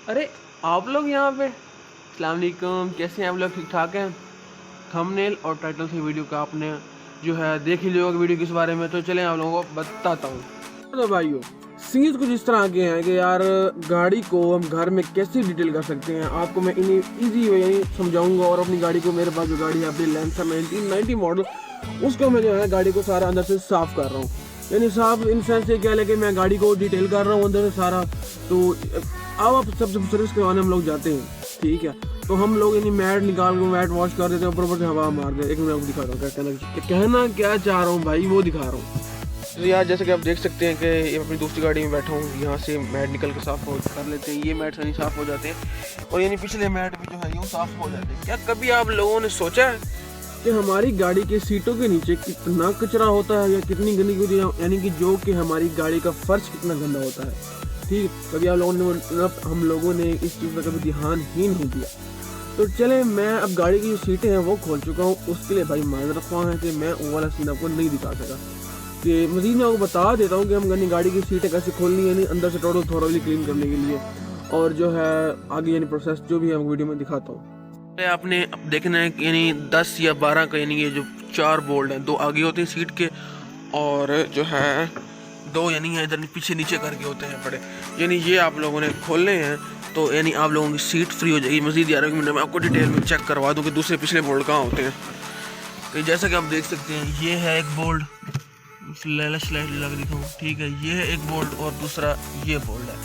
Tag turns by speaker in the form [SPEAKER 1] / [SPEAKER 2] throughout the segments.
[SPEAKER 1] अरे आप लोग यहाँ पे अस्सलाम वालेकुम, कैसे हैं आप लोग? ठीक ठाक हैं? थंबनेल और टाइटल से वीडियो का आपने जो है देख ही लिया होगा वीडियो किस बारे में, तो चलें आप लोगों को बताता हूँ। तो भाइयों सीन्स कुछ इस तरह के हैं कि यार गाड़ी को हम घर में कैसे डिटेल कर सकते हैं, आपको मैं इन्हीं ईजी वे यानी समझाऊंगा। और अपनी गाड़ी को, मेरे पास जो गाड़ी है अपनी लेंसर 1990 मॉडल, उसको मैं जो है गाड़ी को सारा अंदर से साफ़ कर रहा हूँ। यानी साफ इन सेंस से क्या लगे, मैं गाड़ी को डिटेल कर रहा हूँ अंदर से सारा। तो अब आप सबसे सर्विस करवाने हम लोग जाते हैं, ठीक है? तो हम लोग यानी मैट निकाल के मैट वॉश कर देते हैं, ऊपर से हवा मार देते हैं। एक मिनट आपको दिखा रहा हूँ कहना क्या चाह रहा हूँ भाई, वो दिखा रहा हूँ। तो यार जैसे कि आप देख सकते हैं कि अपनी दूसरी गाड़ी में बैठा हूँ, यहाँ से मैट निकल के साफ़ कर लेते हैं। ये मैट यानी साफ़ हो जाते हैं और यानी पिछले मैट भी जो है यूँ साफ़ हो जाते हैं। क्या कभी आप लोगों ने सोचा है कि हमारी गाड़ी के सीटों के नीचे कितना कचरा होता है या कितनी गंदगी होती है, यानी कि जो कि हमारी गाड़ी का फर्श कितना गंदा होता है? ठीक, कभी आप लोगों ने हम लोगों ने इस चीज़ पर कभी ध्यान ही नहीं दिया। तो चले, मैं अब गाड़ी की जो सीटें हैं वो खोल चुका हूँ। उसके लिए भाई माजरत ख्वाह है कि मैं वो वाला सीन आपको नहीं दिखा सका। कि मज़ीद मैं आपको बता देता हूँ कि हम गाड़ी की सीटें कैसे खोलनी है, यानी अंदर से टोटल थोरली क्लीन करने के लिए, और जो है आगे यानी प्रोसेस जो भी है वीडियो में दिखाता हूँ। आपने देखना है यानी 10 या 12 का, यानी ये जो 4 बोल्ट हैं, 2 आगे होते हैं सीट के और जो है 2 यानी इधर पीछे नीचे करके होते हैं बड़े, यानी ये आप लोगों ने खोलने हैं। तो यानी आप लोगों की सीट फ्री हो जाएगी। मज़ीद 11 मिनट में आपको डिटेल में चेक करवा दूँ कि दूसरे पिछले बोल्ट कहाँ होते हैं। तो जैसा कि आप देख सकते हैं, ये है एक बोल्ट, फ्लैश लाइट लगा दिखाऊँ, ठीक है? ये है एक बोल्ट और दूसरा ये बोल्ट है।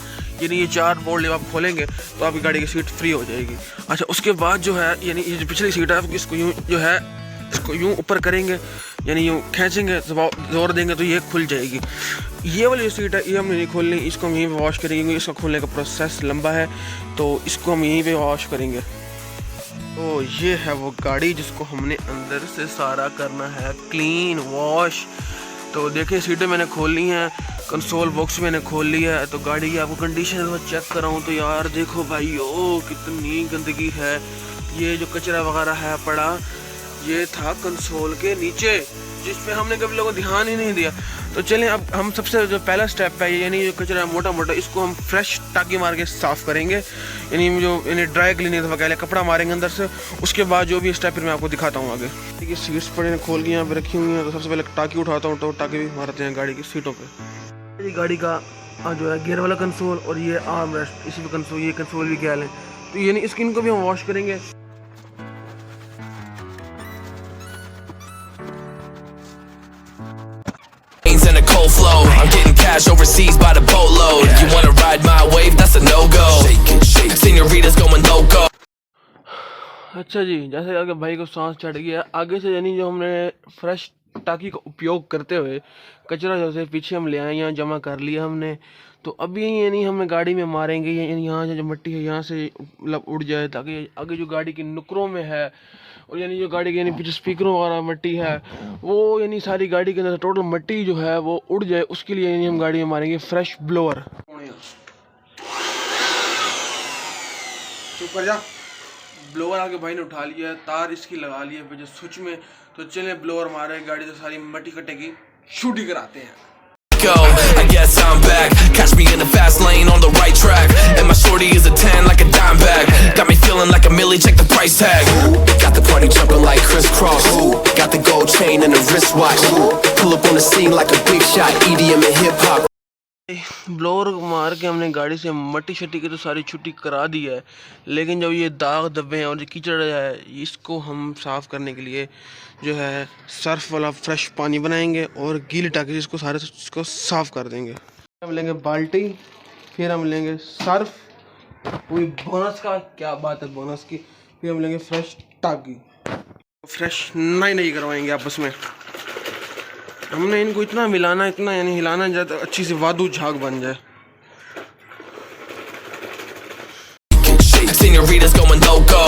[SPEAKER 1] यानी ये 4 बोल्ट जब आप खोलेंगे तो आपकी गाड़ी की सीट फ्री हो जाएगी। अच्छा, उसके बाद जो है यानी ये जो पिछली सीट है, इसको यूँ जो है इसको यूँ ऊपर करेंगे, यानी यूँ खींचेंगे, जोर देंगे तो ये खुल जाएगी। ये वाली जो सीट है ये हम नहीं खोलनी, इसको हम यहीं पे वॉश करेंगे। इसका खोलने का प्रोसेस लंबा है, तो इसको हम यहीं पे वॉश करेंगे। तो ये है वो गाड़ी जिसको हमने अंदर से सारा करना है क्लीन वॉश। तो देखिए सीटें मैंने खोलनी है, कंसोल बॉक्स मैंने खोल लिया है। तो गाड़ी की आपको कंडीशन चेक कर रहा हूँ, तो यार देखो भाई ओ कितनी गंदगी है। ये जो कचरा वगैरह है पड़ा, ये था कंसोल के नीचे, जिस पे हमने कभी लोगों को ध्यान ही नहीं दिया। तो चलें अब हम सबसे जो पहला स्टेप है, यानी जो कचरा है मोटा मोटा, इसको हम फ्रेश टाकी मार के साफ़ करेंगे। यानी ड्राई क्लीनिंग पहले कपड़ा मारेंगे अंदर से, उसके बाद जो भी स्टेप फिर मैं आपको दिखाता हूँ आगे। ठीक है, सीट्स पड़े खोल के यहाँ पे रखी हुई हैं। तो सबसे पहले टाकी उठाता हूँ, तो टाकी भी मारते हैं गाड़ी की सीटों पर। ये गाड़ी का जो है गियर वाला कंसोल और ये आर्म रेस्ट, इसी पे कंसोल, ये कंसोल भी गैल है। तो यानी इसकी इनको भी हम वॉश करेंगे।
[SPEAKER 2] In a cold flow, I'm getting cash overseas by the boatload. You wanna ride my wave? That's a no-go. Senoritas going loco.
[SPEAKER 1] अच्छा जी, जैसे आगे भाई को सांस चढ़ गया, आगे से यानी जो हमने फ्रेश टाकी का उपयोग करते हुए कचरा जैसे पीछे हम ले आए, यहाँ जमा कर लिया हमने। तो अभी यानी हमें गाड़ी में मारेंगे, यानी यहाँ से जो मिट्टी है यहाँ से मतलब उड़ जाए, ताकि आगे जो गाड़ी के नुकरों में है और यानी जो गाड़ी के यानी पीछे स्पीकरों वाला मिट्टी है, वो यानी सारी गाड़ी के अंदर टोटल मिट्टी जो है वो उड़ जाए। उसके लिए यानी हम गाड़ी में मारेंगे फ्रेश ब्लोअर। चुप कर जा। ब्लोअर आके भाई ने उठा लिया है, तार इसकी लगा ली है जो स्विच में। तो चले ब्लोअर मारे, गाड़ी से सारी मिट्टी कटेगी, शूटिंग कराते हैं।
[SPEAKER 2] I guess I'm back. Catch me in the fast lane on the right track. And my shorty is a 10 like a dime bag. Got me feeling like a millie, check the price tag. Got the party jumping like crisscross. Got the gold chain and the wristwatch. Pull up on the scene like a big shot. EDM and hip hop.
[SPEAKER 1] Blower मार के हमने गाड़ी से मट्टी शट्टी की तो सारी छुट्टी करा दी है, लेकिन जब ये दाग धब्बे हैं और जो कीचड़ है, इसको हम साफ़ करने के लिए जो है सर्फ वाला फ्रेश पानी बनाएंगे और गीली टाकी इसको सारे इसको साफ़ कर देंगे। हम लेंगे बाल्टी, फिर हम लेंगे सर्फ, पूरी बोनस का, क्या बात है बोनस की, फिर हम लेंगे फ्रेश टाकी। फ्रेश नहीं करवाएंगे आपस में। हमने इनको इतना मिलाना, इतना यानी हिलाना जाता अच्छी सी वादू झाग बन जाए।
[SPEAKER 2] Senoritas going loco.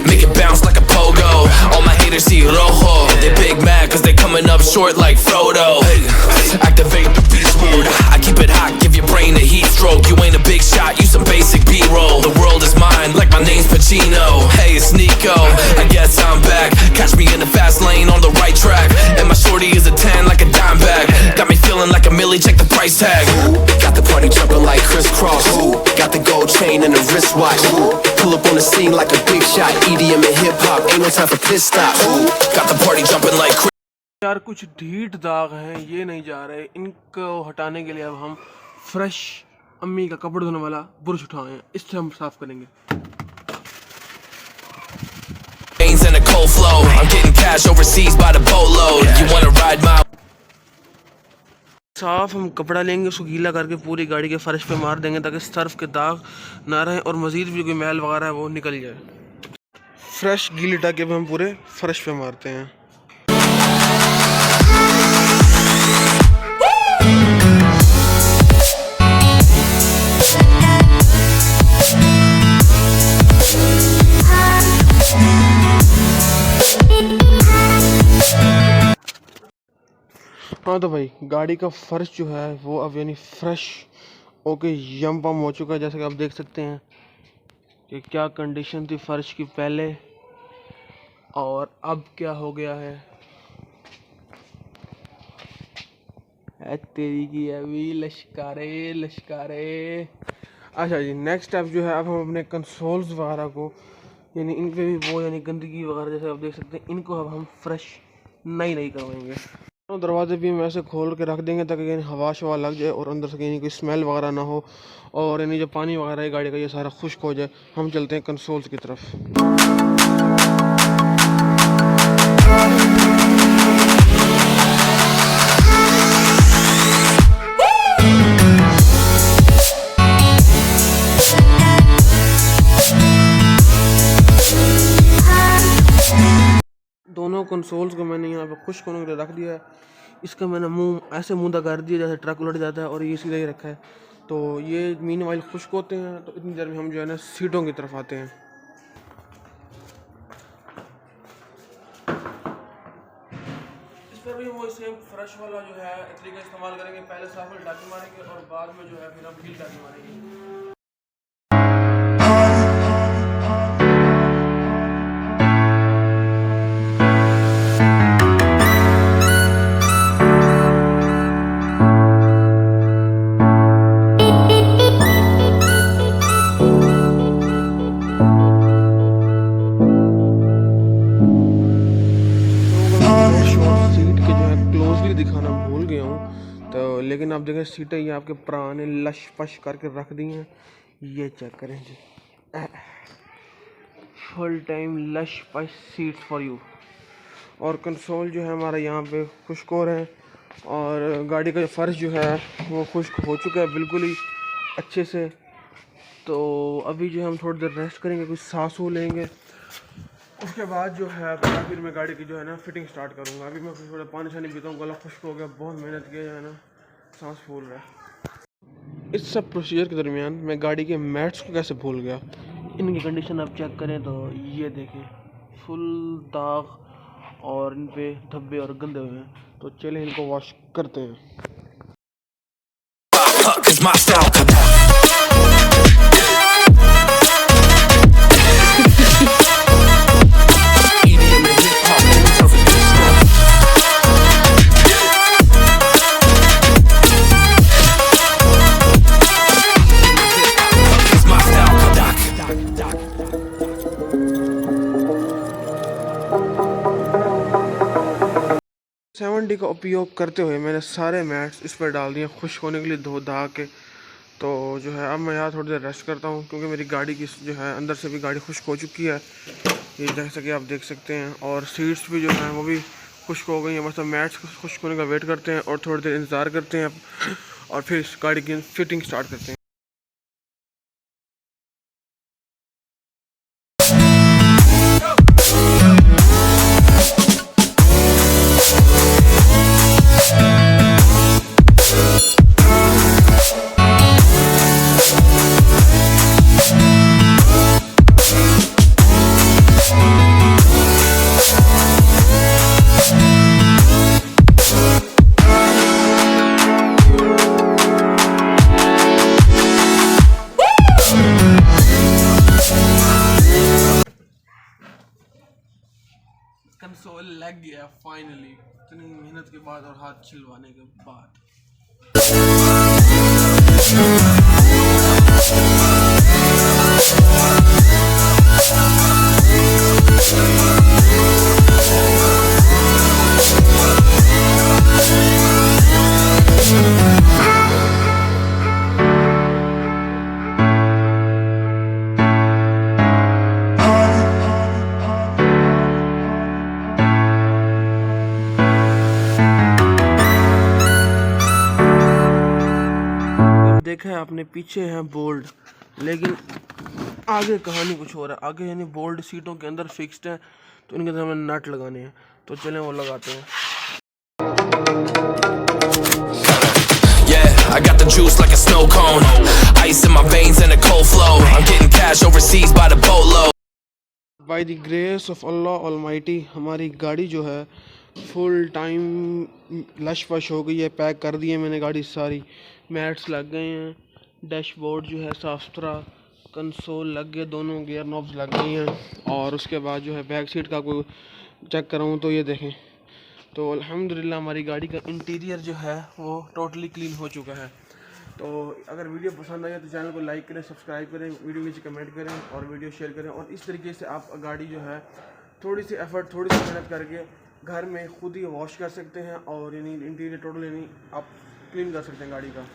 [SPEAKER 2] Make it bounce like a pogo. All my haters see rojo. They big mad cause they coming up short like Frodo. Activate the beast mode. I keep it hot, give your brain a heat stroke. You ain't a big shot, you some basic B-roll. The world is mine like my name's Pacino. Hey, it's Nico. I guess I'm back. Catch me in the fast lane on the right track. And my shorty is a 10 like a dime bag. Got me feeling like a millie, check the price tag. Got the party jumping like crisscross. Got the gold chain and a wristwatch. Pull up on the scene like a big shot. EDM and hip hop, ain't no time for pit stops. Got the party jumping like crazy.
[SPEAKER 1] यार कुछ ढीठ दाग हैं, ये नहीं जा रहे, इनको हटाने के लिए अब हम फ्रेश अम्मी का कपड़े धोने वाला ब्रश उठाए, इससे हम साफ करेंगे।
[SPEAKER 2] And a cold flow, I'm getting cash overseas by the boatload. You wanna ride my?
[SPEAKER 1] साफ हम कपड़ा लेंगे, उसको गीला करके पूरी गाड़ी के फर्श पे मार देंगे ताकि सर्फ के दाग ना रहें और मज़ीद भी कोई मैल वगैरह है वो निकल जाए। फ्रेश गीली टाके हम पूरे फर्श पे मारते हैं। हाँ तो भाई गाड़ी का फर्श जो है वो अब यानी फ्रेश ओके यम पम हो चुका है। जैसे कि आप देख सकते हैं कि क्या कंडीशन थी फर्श की पहले और अब क्या हो गया है। तेरी की अभी लश्कारे लश्कारे। अच्छा जी, नेक्स्ट स्टेप जो है अब हम अपने कंसोल्स वगैरह को यानी इन पे भी वो यानी गंदगी वगैरह जैसे आप देख सकते हैं इनको अब हम फ्रेश नई करवाएंगे। तो दरवाजे भी हम ऐसे खोल के रख देंगे ताकि यानी हवा शवा लग जाए और अंदर से यानी कोई स्मेल वगैरह ना हो और यानी जो पानी वगैरह है गाड़ी का ये सारा खुश्क हो जाए। हम चलते हैं कंसोल्स की तरफ। दोनों कंसोल्स को मैंने यहाँ पे खुश्क होने के लिए रख दिया है। इसका मैंने मुंह ऐसे मुंदा कर दिया जैसे ट्रक उलट जाता है और ये सीधा ही रखा है। तो ये मीनवाइल खुश्क होते हैं तो इतनी देर में हम जो है ना सीटों की तरफ आते हैं। इस पर भी वो सेम फ्रेश वाला जो है इतनी का इस्तेमाल करेंगे। पहले साफ वाली टाकी मारेंगे और बाद में जो है फिर हम गीली टाकी मारेंगे। दिखाना भूल गया हूँ तो लेकिन आप देखें सीटें ये आपके पुराने लश पश करके रख दी हैं। ये चेक करें जी, full time lush push seats for you. और कंसोल जो है हमारा यहाँ पे खुश्क हो रहे हैं और गाड़ी का जो फर्श जो है वो खुश्क हो चुका है बिल्कुल ही अच्छे से। तो अभी जो है हम थोड़ी देर रेस्ट करेंगे, कुछ सांसों लेंगे, उसके बाद जो है फिर मैं गाड़ी की जो है ना फिटिंग स्टार्ट करूँगा। अभी मैं थोड़ा पानी शानी पीता हूँ, गला खुश्क हो गया, बहुत मेहनत किया जो है ना सांस फूल रहा है। इस सब प्रोसीजर के दरमियान मैं गाड़ी के मैट्स को कैसे भूल गया। इनकी कंडीशन आप चेक करें तो ये देखें फुल दाग और इन पे धब्बे और गंदे हुए हैं। तो चले इनको वॉश करते हैं। सेवन डी का उपयोग करते हुए मैंने सारे मैट्स इस पर डाल दिए खुश्क होने के लिए धो धा के। तो जो है अब मैं यहाँ थोड़ी देर रेस्ट करता हूँ क्योंकि मेरी गाड़ी की जो है अंदर से भी गाड़ी खुश्क हो चुकी है, ये जैसा कि आप देख सकते हैं। और सीट्स भी जो हैं वो भी खुश्क हो गई हैं। मतलब मैट्स खुश्क होने का वेट करते हैं और थोड़ी देर इंतज़ार करते हैं और फिर इस गाड़ी की फिटिंग स्टार्ट करते हैं। कंसोल लग गया फाइनली, इतनी मेहनत के बाद और हाथ छिलवाने के बाद। देखा है आपने, पीछे है बोल्ट, लेकिन आगे कहानी कुछ हो रहा है। आगे यानी बोल्ट सीटों के अंदर फिक्स्ड है, तो इनके अंदर हमें नट लगाने हैं। तो चलें वो लगाते हैं।
[SPEAKER 2] Yeah, I got the juice like a snow cone. Ice in my veins and a cold flow. I'm getting cash overseas by the boatload.
[SPEAKER 1] By the grace of Allah almighty हमारी गाड़ी जो है फुल टाइम लश वश हो गई है। Pack कर दी है मैंने गाड़ी सारी, मैट्स लग गए हैं, डैशबोर्ड जो है साफ़ सुथरा, कंसोल लग गए, दोनों गियर नॉब्स लग गई हैं। और उसके बाद जो है बैक सीट का कोई चेक कराऊँ तो ये देखें, तो अल्हम्दुलिल्लाह हमारी गाड़ी का इंटीरियर जो है वो टोटली क्लीन हो चुका है। तो अगर वीडियो पसंद आए तो चैनल को लाइक करें, सब्सक्राइब करें, वीडियो नीचे कमेंट करें और वीडियो शेयर करें। और इस तरीके से आप गाड़ी जो है थोड़ी सी एफर्ट, थोड़ी सी मेहनत करके घर में खुद ही वॉश कर सकते हैं और यानी इंटीरियर टोटल यानी आप क्लीन कर सकते हैं गाड़ी का।